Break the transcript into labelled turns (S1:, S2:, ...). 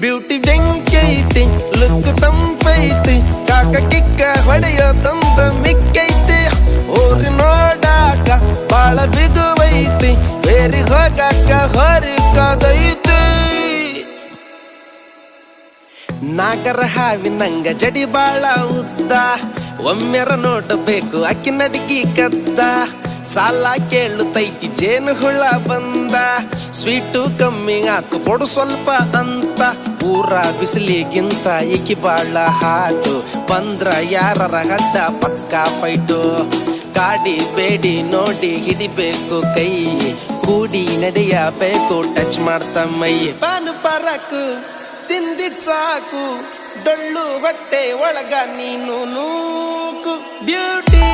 S1: beauty ಬೆಂಕೈತಿ look ತಂಪೈತಿ ಕಾಕ ಕಿಕ್ಕ ಹೊಡೆಯೋ ತಂದ ಮಿಕ್ಕೈತಿ ಊರಿ ನೋಡಾಕ ಬಾಳ ಬಿಗುವೈತಿ ಬೇರಿ ಹೋಗಾಕ ಹೊರಿ ಕಾದೈತಿ ನಾಗರ ಹಾವಿನಂಗ ಜಡಿ ಬಾಳ ಉದ್ದ ಒಮ್ಮೆರ ನೋಡಬೇಕು ಅಕ್ಕಿ ನಡಿಗಿ ಕದ್ದ ಸಾಲ ಕೇಳುತ್ತೈತಿ ಜೇನು ಹುಳ ಬಂದ ಸ್ವೀಟು ಕಮ್ಮಿ ಆತು ಕೊಡು ಸ್ವಲ್ಪ ಅಂತ ಊರ ಬಿಸಿಲಿಗಿಂತ ಏಕಿ ಬಾಳ ಹಾಟು ಬಂದ್ರ ಯಾರರ ಹಡ್ಡ ಪಕ್ಕ ಫೈಟು ಕಾಡಿ ಬೇಡಿ ನೋಡಿ ಹಿಡಿಬೇಕು ಕೈ ಕೂಡಿ ನಡೆಯಬೇಕು ಟಚ್ ಮಾಡ್ತ ಮೈ ಪಾನು ಪರಕು ತಿಂದಿದ್ ಸಾಕು ಡೊಳ್ಳು ಹೊಟ್ಟೆ ಒಳಗ ನೀನು ನೂಕು ಬ್ಯೂಟಿ